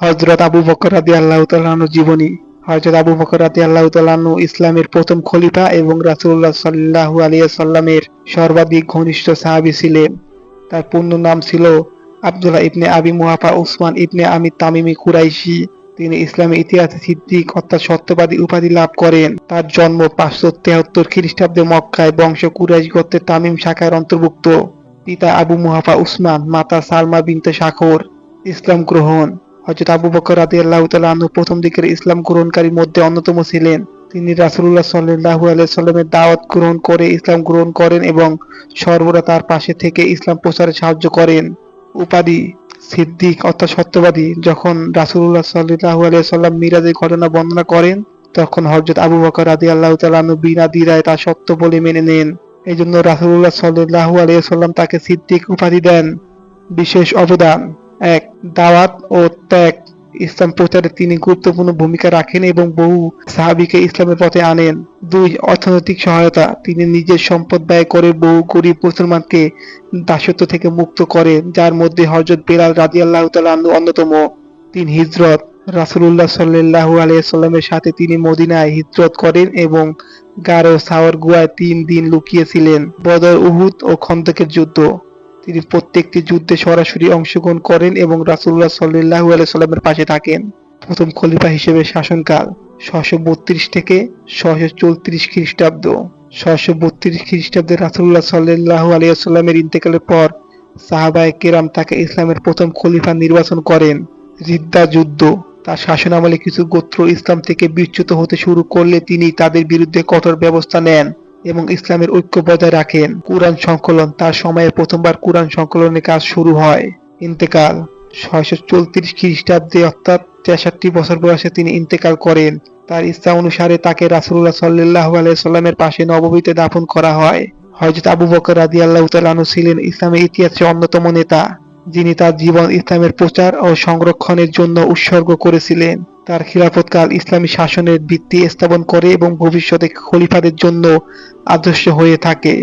হযরত আবু বকর রাদিয়াল্লাহু তাআলা আনহুর জীবনী। হযরত আবু বকর রাদিয়াল্লাহু তাআলা আনহু ইসলামের প্রথম খলিফা এবং রাসূলুল্লাহ সাল্লাল্লাহু আলাইহি ওয়াসাল্লামের সর্বাধিক ঘনিষ্ঠ সাহাবী ছিলেন। তার পূর্ণ নাম ছিল আব্দুল্লাহ ইবনে আবি মুহাফা উসমান ইবনে আমির তামিমি কুরাইশি। তিনি ইসলামের ইতিহাসে সিদ্দিক অর্থাৎ সত্যবাদী উপাধি লাভ করেন। তার জন্ম 573 খ্রিস্টাব্দে মক্কায়। বংশ কুরাইশ গোত্রের তামিম শাখার অন্তর্ভুক্ত। পিতা আবু মুহাফা উসমান, মাতা সালমা বিনতে শাখর। ইসলাম গ্রহণ। হযরত আবু বকর রাদিয়াল্লাহু তাআলা আনহু প্রথম দিকের ইসলাম গ্রহণকারীর মধ্যে অন্যতম ছিলেন। তিনি রাসূলুল্লাহ সাল্লাল্লাহু আলাইহি সাল্লামের দাওয়াত গ্রহণ করে ইসলাম গ্রহণ করেন এবং সর্বদা তার পাশে থেকে ইসলাম প্রচারে সাহায্য করেন। উপাধি: সিদ্দিক অর্থাৎ সত্যবাদী। যখন রাসূলুল্লাহ সাল্লাল্লাহু আলাইহি সাল্লাম মিরাজের ঘটনা বর্ণনা করেন, তখন হযরত আবু বকর রাদিয়াল্লাহু তাআলা আনহু বিনা দ্বিধায় তা সত্য বলে মেনে নেন। এজন্য রাসূলুল্লাহ সাল্লাল্লাহু আলাইহি সাল্লাম তাকে সিদ্দিক উপাধি দেন। বিশেষ অবদান: ১. দাওয়াত ও ত্যাগ: ইসলাম প্রচারে তিনি গুরুত্বপূর্ণ ভূমিকা রাখেন এবং বহু সাহাবীকে ইসলামের পথে আনেন। ২. অর্থনৈতিক সহায়তা: তিনি নিজের সম্পদ ব্যয় করে বহু গরীব মুসলমানকে দাসত্ব থেকে মুক্ত করেন, যার মধ্যে হযরত বেলাল রাদিয়াল্লাহু তাআলা আনহু অন্যতম। ৩. হিজরত: রাসূলুল্লাহ সাল্লাল্লাহু আলাইহি সাল্লামের সাথে তিনি মদিনায় হিজরত করেন এবং গারো সাওয়ার গুহায় ৩ দিন লুকিয়ে ছিলেন। বদর, উহুদ ও খন্দকের যুদ্ধ: তিনি প্রত্যেকটি যুদ্ধে সরাসরি অংশগ্রহণ করেন এবং রাসূলুল্লাহ সাল্লাল্লাহু আলাইহি সাল্লামের পাশে থাকেন। প্রথম খলিফা হিসেবে শাসনকাল: ৬৩২ থেকে ৬৩৪ খ্রিস্টাব্দ। ৬৩২ খ্রিস্টাব্দে রাসূলুল্লাহ সাল্লাল্লাহু আলাইহি ওয়াসাল্লামের ইন্তেকালের পর সাহাবায়ে কেরাম তাকে ইসলামের প্রথম খলিফা নির্বাচন করেন। রিদ্দা যুদ্ধ: তার শাসনামলে কিছু গোত্র ইসলাম থেকে বিচ্যুত হতে শুরু করলে তিনি তাদের বিরুদ্ধে কঠোর ব্যবস্থা নেন এবং ইসলামের ঐক্য বজায় রাখেন। কুরআন সংকলন: তার সময়ে প্রথমবার কুরআন সংকলনের কাজ শুরু হয়। ইন্তেকাল: ৬৩৪ খ্রিস্টাব্দে অর্থাৎ ৬৩ বছর বয়সে তিনি ইন্তেকাল করেন। তার ইচ্ছা অনুসারে তাকে রাসূলুল্লাহ সাল্লাল্লাহু আলাইহি সাল্লামের পাশে নববীতে দাফন করা হয়। হযরত আবু বকর রাদিয়াল্লাহু তাআলা আনহু ছিলেন ইসলামের ইতিহাসে অন্যতম নেতা, যিনি তার জীবন ইসলামের প্রচার ও সংরক্ষণের জন্য উৎসর্গ করেছিলেন। তার খিলাফতকাল ইসলামী শাসনের ভিত্তি স্থাপন করে এবং ভবিষ্যতে খলিফাদের জন্য আদর্শ হয়ে থাকে।